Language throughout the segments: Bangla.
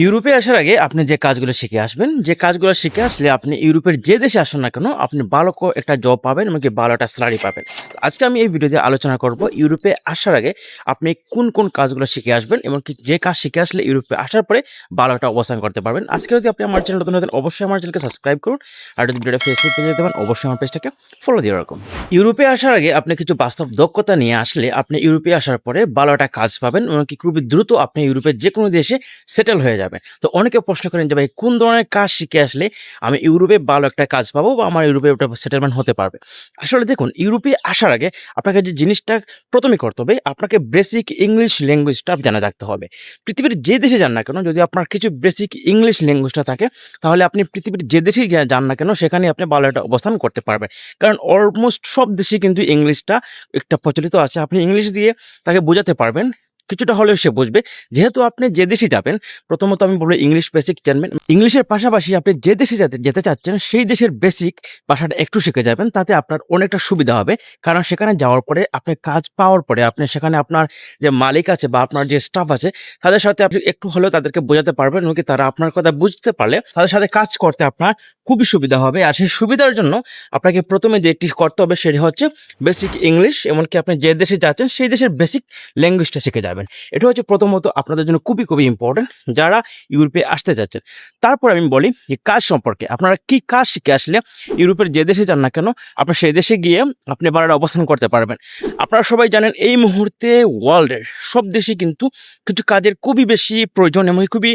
ইউরোপে আসার আগে আপনি যে কাজগুলো শিখে আসবেন, যে কাজগুলো শিখে আসলে আপনি ইউরোপের যে দেশে আসুন না কেন, আপনি ভালো একটা জব পাবেন, এমনকি ভালো একটা স্যালারি পাবেন। তো আজকে আমি এই ভিডিওতে আলোচনা করব ইউরোপে আসার আগে আপনি কোন কাজগুলো শিখে আসবেন, এমনকি যে কাজ শিখে আসলে ইউরোপে আসার পরে ভালো একটা অবস্থান করতে পারবেন। আজকে যদি আপনি আমার চ্যানেল নতুন হতেন, অবশ্যই আমার চ্যানেলকে সাবস্ক্রাইব করুন। আর যদি ভিডিওটা ফেসবুক পেজে দেখতে পান, অবশ্যই আমার পেজটাকে ফলো দিয়ে রাখুন। ইউরোপে আসার আগে আপনি কিছু বাস্তব দক্ষতা নিয়ে আসলে আপনি ইউরোপে আসার পরে ভালো একটা কাজ পাবেন, এমনকি খুবই দ্রুত আপনি ইউরোপের যে কোনো দেশে সেটেল হয়ে যাবেন। তো অনেকে প্রশ্ন করেন যে ভাই কোন ধরনের কাজ শিখে আসলে আমি ইউরোপে ভালো একটা কাজ পাবো বা আমার ইউরোপে ওটা সেটেলমেন্ট হতে পারবে। আসলে দেখুন, ইউরোপে আসার আগে আপনাকে যে জিনিসটা প্রথমে করতে হবে, আপনাকে বেসিক ইংলিশ ল্যাঙ্গুয়েজটা জানা থাকতে হবে। পৃথিবীর যে দেশে যান না কেন, যদি আপনার কিছু বেসিক ইংলিশ ল্যাঙ্গুয়েজটা থাকে, তাহলে আপনি পৃথিবীর যে দেশেই যান না কেন সেখানে আপনি ভালো একটা অবস্থান করতে পারবেন। কারণ অলমোস্ট সব দেশে কিন্তু ইংলিশটা একটা প্রচলিত আছে। আপনি ইংলিশ দিয়ে তাকে বোঝাতে পারবেন, কিছুটা হলেও সে বুঝবে। যেহেতু আপনি যে দেশে যাবেন, প্রথমত আমি বলবো ইংলিশ বেসিক জানবেন। ইংলিশের পাশাপাশি আপনি যে দেশে যেতে চাচ্ছেন সেই দেশের বেসিক ভাষাটা একটু শিখে যাবেন, তাতে আপনার অনেকটা সুবিধা হবে। কারণ সেখানে যাওয়ার পরে আপনি কাজ পাওয়ার পরে আপনি সেখানে আপনার যে মালিক আছে বা আপনার যে স্টাফ আছে তাদের সাথে আপনি একটু হলেও তাদেরকে বোঝাতে পারবেন, এবং কি তারা আপনার কথা বুঝতে পারলে তাদের সাথে কাজ করতে আপনার খুবই সুবিধা হবে। আর সেই সুবিধার জন্য আপনাকে প্রথমে যেটি করতে হবে সেটি হচ্ছে বেসিক ইংলিশ। এমনকি আপনি যে দেশে যাচ্ছেন সেই দেশের বেসিক ল্যাঙ্গুয়েজটা শিখে যাবেন। এটা হচ্ছে প্রথমত আপনাদের জন্য খুবই ইম্পর্টেন্ট যারা ইউরোপে আসতে যাচ্ছেন। তারপর আমি বলি যে কাজ সম্পর্কে, আপনারা কি কাজ শিখে আসলে ইউরোপের যে দেশে যান না কেন আপনার সেই দেশে গিয়ে আপনি ভালো অবস্থান করতে পারবেন। আপনারা সবাই জানেন এই মুহূর্তে ওয়ার্ল্ডের সব দেশে কিন্তু কিছু কাজের খুবই বেশি প্রয়োজন এবং খুবই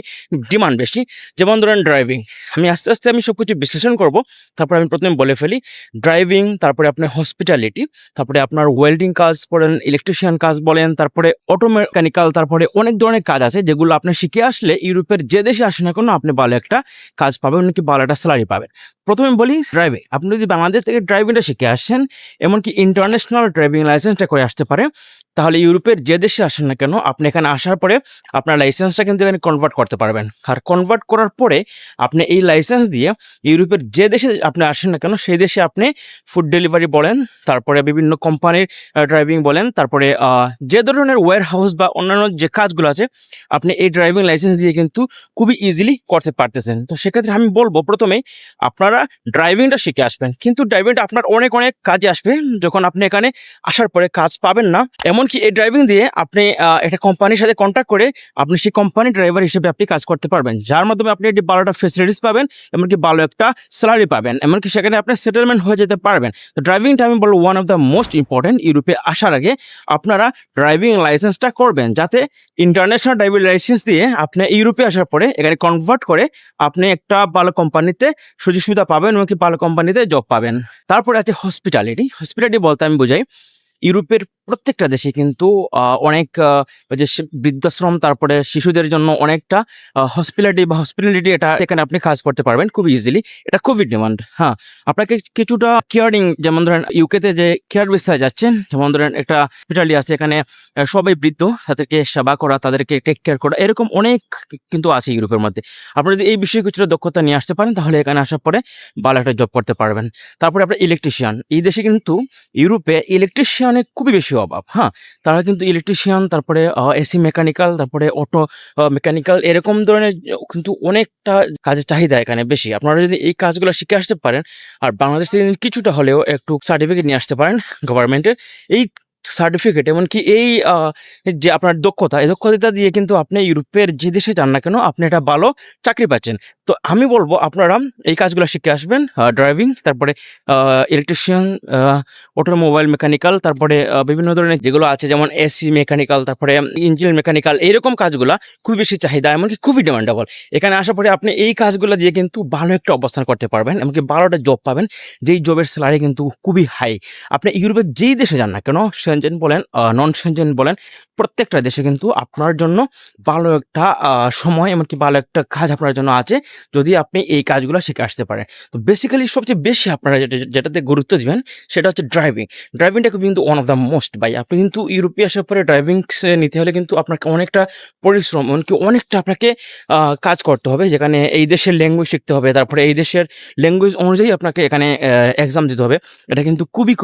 ডিমান্ড বেশি। যেমন ধরেন ড্রাইভিং। আমি আস্তে আস্তে সব কিছু বিশ্লেষণ করব। তারপর আমি প্রথমে বলে ফেলি ড্রাইভিং, তারপরে আপনার হসপিটালিটি, তারপরে আপনার ওয়েল্ডিং কাজ বলেন, ইলেকট্রিশিয়ান কাজ বলেন, তারপরে অটো মেকানিক্যাল, তারপরে অনেক ধরনের কাজ আছে যেগুলো আপনি শিখে আসলে ইউরোপের যে দেশে আসেন না কেন আপনি ভালো একটা কাজ পাবেন, নাকি ভালো একটা স্যালারি পাবেন। প্রথমে বলি ড্রাইভিং। আপনি যদি বাংলাদেশ থেকে ড্রাইভিংটা শিখে আসেন, এমনকি ইন্টারন্যাশনাল ড্রাইভিং লাইসেন্সটা করে আসতে পারে, তাহলে ইউরোপের যে দেশে আসেন না কেন আপনি এখানে আসার পরে আপনার লাইসেন্সটা কিন্তু এখানে কনভার্ট করতে পারবেন। আর কনভার্ট করার পরে আপনি এই লাইসেন্স দিয়ে ইউরোপের যে দেশে আপনি আসেন না কেন সেই দেশে আপনি ফুড ডেলিভারি বলেন, তারপরে বিভিন্ন কোম্পানির ড্রাইভিং বলেন, তারপরে যে ধরনের ওয়্যার হাউস বা অন্যান্য যে কাজগুলো আছে আপনি এই ড্রাইভিং লাইসেন্স দিয়ে কিন্তু খুবই ইজিলি করতে পারতেছেন। তো সেক্ষেত্রে আমি বলবো প্রথমেই আপনারা ড্রাইভিংটা শিখে আসবেন। কিন্তু ড্রাইভিংটা আপনার অনেক কাজে আসবে যখন আপনি এখানে আসার পরে কাজ পাবেন না। এমনকি এই ড্রাইভিং দিয়ে আপনি একটা কোম্পানির সাথে কন্ট্যাক্ট করে আপনি সেই কোম্পানির ড্রাইভার হিসেবে আপনি কাজ করতে পারবেন, যার মাধ্যমে আপনি একটি ভালো একটা ফেসিলিটিস পাবেন, এমনকি ভালো একটা স্যালারি পাবেন, এমনকি সেখানে আপনি সেটেলমেন্ট হয়ে যেতে পারবেন। তো ড্রাইভিংটা আমি বলবো one of the most important. ইউরোপে আসার আগে আপনারা ড্রাইভিং লাইসেন্সটা করবেন, যাতে ইন্টারন্যাশনাল ড্রাইভিং লাইসেন্স দিয়ে আপনি ইউরোপে আসার পরে এখানে কনভার্ট করে আপনি একটা ভালো কোম্পানিতে সুযোগ সুবিধা পাবেন, এমনকি ভালো কোম্পানিতে জব পাবেন। তারপরে আছে হসপিটালিটি। হসপিটালিটি বলতে আমি বোঝাই ইউরোপের প্রত্যেকটা দেশে কিন্তু অনেক ওই যে বৃদ্ধাশ্রম, তারপরে শিশুদের জন্য অনেকটা হসপিটালিটি এটা এখানে আপনি কাজ করতে পারবেন খুব ইজিলি। এটা খুবই ডিমান্ড। হ্যাঁ, আপনাকে কিছুটা কেয়ারিং, যেমন ধরেন ইউকেতে যে কেয়ার ভিসায় যাচ্ছেন, যেমন ধরেন একটা হসপিটালি আছে এখানে সবাই বৃদ্ধ, তাদেরকে সেবা করা, তাদেরকে টেক কেয়ার করা, এরকম অনেক কিন্তু আছে ইউরোপের মধ্যে। আপনি যদি এই বিষয়ে কিছুটা দক্ষতা নিয়ে আসতে পারেন তাহলে এখানে আসার পরে ভালো একটা জব করতে পারবেন। তারপরে আপনার ইলেকট্রিশিয়ান। এই দেশে কিন্তু ইউরোপে ইলেকট্রিশিয়ানের খুবই বেশি অভাব। হ্যাঁ, তারা কিন্তু ইলেকট্রিশিয়ান, তারপরে এসি মেকানিক্যাল, তারপরে অটো মেকানিক্যাল, এরকম ধরনের কিন্তু অনেকটা কাজের চাহিদা এখানে বেশি। আপনারা যদি এই কাজগুলো শিখে আসতে পারেন আর বাংলাদেশ থেকে কিছুটা হলেও একটু সার্টিফিকেট নিয়ে আসতে পারেন গভর্নমেন্টের, এই সার্টিফিকেট এমনকি এই যে আপনার দক্ষতা, এই দক্ষতা দিয়ে কিন্তু আপনি ইউরোপের যে দেশে যান না কেন আপনি একটা ভালো চাকরি পাচ্ছেন। তো আমি বলবো আপনারা এই কাজগুলো শিখে আসবেন, ড্রাইভিং, তারপরে ইলেকট্রিশিয়ান, অটোমোবাইল মেকানিক্যাল, তারপরে বিভিন্ন ধরনের যেগুলো আছে যেমন এসি মেকানিক্যাল, তারপরে ইঞ্জিন মেকানিক্যাল, এইরকম কাজগুলা খুব বেশি চাহিদা, এমনকি খুবই ডিমান্ডেবল। এখানে আসার পরে আপনি এই কাজগুলো দিয়ে কিন্তু ভালো একটা অবস্থান করতে পারবেন, এমনকি ভালো একটা জব পাবেন, যেই জবের স্যালারি কিন্তু খুবই হাই। আপনি ইউরোপের যেই দেশে যান না কেন, সেনজেন বলেন নন সেনজেন বলেন, প্রত্যেকটা দেশে কিন্তু আপনার জন্য ভালো একটা সময়, এমনকি ভালো একটা কাজ আপনার জন্য আছে যদি আপনি এই কাজগুলো শিখে আসতে পারেন। তো বেসিক্যালি সবচেয়ে বেশি আপনারা যেটাতে গুরুত্ব দিবেন সেটা হচ্ছে ড্রাইভিং। ড্রাইভিংটা কিন্তু ওয়ান অফ দ্য মোস্ট ভাই। আপনি কিন্তু ইউরোপে আসার পরে ড্রাইভিং নিতে হলে কিন্তু আপনাকে অনেকটা পরিশ্রম, এমনকি অনেকটা আপনাকে কাজ করতে হবে, যেখানে এই দেশের ল্যাঙ্গুয়েজ শিখতে হবে, তারপরে এই দেশের ল্যাঙ্গুয়েজ অনুযায়ী আপনাকে এখানে এক্সাম দিতে হবে। এটা কিন্তু খুবই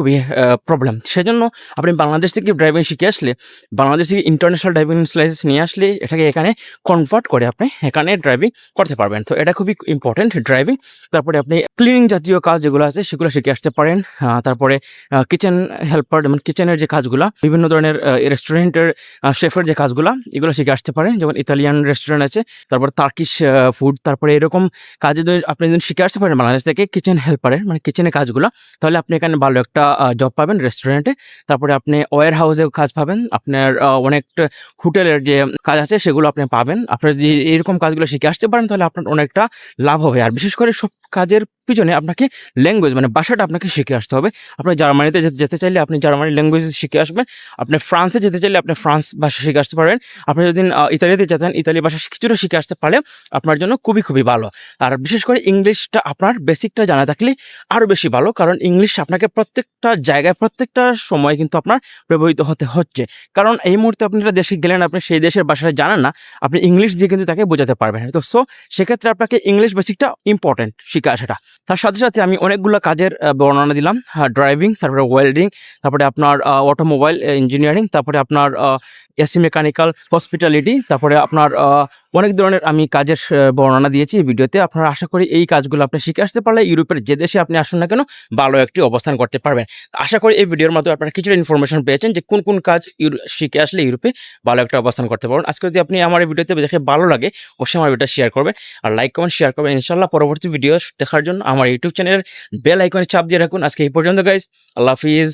প্রবলেম। সেজন্য আপনি বাংলাদেশ থেকে ড্রাইভিং শিখে আসলে, বাংলাদেশ থেকে ইন্টারন্যাশনাল ড্রাইভিং লাইসেন্স নিয়ে আসলে এটাকে এখানে কনভার্ট করে আপনি এখানে ড্রাইভিং করতে পারবেন। তো এটা খুবই ইম্পর্টেন্ট ড্রাইভিং। তারপরে আপনি ক্লিনিং জাতীয় কাজ যেগুলো আছে সেগুলো শিখে আসতে পারেন। তারপরে কিচেন হেল্পার, যেমন কিচেনের যে কাজগুলা, বিভিন্ন ধরনের রেস্টুরেন্টের শেফের যে কাজগুলা, এগুলো শিখে আসতে পারেন। যেমন ইতালিয়ান রেস্টুরেন্ট আছে, তারপর টার্কিশ ফুড, তারপরে এরকম কাজে যদি আপনি যদি শিখে আসতে পারেন বাংলাদেশ থেকে কিচেন হেল্পারের, মানে কিচেনের কাজগুলো, তাহলে আপনি এখানে ভালো একটা জব পাবেন রেস্টুরেন্টে। তারপরে আপনি ওয়্যার হাউসে কাজ পাবেন, আপনার অনেকটা হোটেলের যে কাজ আছে সেগুলো আপনি পাবেন। আপনার যে এরকম কাজগুলো শিখে আসতে পারেন তাহলে আপনার অনেকটা লাভ হবে। আর বিশেষ করে সব কাজের পিছনে আপনাকে ল্যাঙ্গুয়েজ, মানে ভাষাটা আপনাকে শিখে আসতে হবে। আপনি জার্মানিতে যেতে চাইলে আপনি জার্মানি ল্যাঙ্গুয়েজ শিখে আসবেন। আপনি ফ্রান্সে যেতে চাইলে আপনি ফ্রান্স ভাষা শিখে আসতে পারবেন। আপনি যদি ইতালিতে যেতেন, ইতালি ভাষা কিছুটা শিখে আসতে পারলে আপনার জন্য খুবই খুবই ভালো। আর বিশেষ করে ইংলিশটা আপনার বেসিকটা জানা থাকলে আরও বেশি ভালো, কারণ ইংলিশ আপনাকে প্রত্যেকটা জায়গায় প্রত্যেকটা সময় কিন্তু আপনার ব্যবহৃত হতে হচ্ছে। কারণ এই মুহূর্তে আপনি একটা দেশে গেলেন, আপনি সেই দেশের ভাষাটা জানেন না, আপনি ইংলিশ দিয়ে কিন্তু তাকে বোঝাতে পারবেন। তো সেক্ষেত্রে আপনাকে ইংলিশ বেসিকটা ইম্পর্টেন্ট শিখে আসাটা। তার সাথে সাথে আমি অনেকগুলো কাজের বর্ণনা দিলাম, ড্রাইভিং, তারপরে ওয়েল্ডিং, তারপরে আপনার অটোমোবাইল ইঞ্জিনিয়ারিং, তারপরে আপনার এসি মেকানিক্যাল, হসপিটালিটি, তারপরে আপনার অনেক ধরনের আমি কাজের বর্ণনা দিয়েছি এই ভিডিওতে। আপনারা আশা করি এই কাজগুলো আপনি শিখে আসতে পারলে ইউরোপের যে দেশে আপনি আসুন না কেন ভালো একটি অবস্থান করতে পারবেন। আশা করি এই ভিডিওর মাধ্যমে আপনারা কিছুটা ইনফরমেশন পেয়েছেন যে কোন কোন কাজ শিখে আসলে ইউরোপে ভালো একটা অবস্থান করতে পারবেন। আজকে যদি আপনি আমার এই ভিডিওতে দেখে ভালো লাগে অবশ্যই আমার ভিডিওটা শেয়ার করবেন, আর লাইক কমেন্ট শেয়ার করবেন। ইনশাল্লাহ পরবর্তী ভিডিও দেখার জন্য আমার ইউটিউব চ্যানেলের বেল আইকনে চাপ দিয়ে রাখুন। আজকে এই পর্যন্ত গাইজ, আল্লাহ হাফিজ।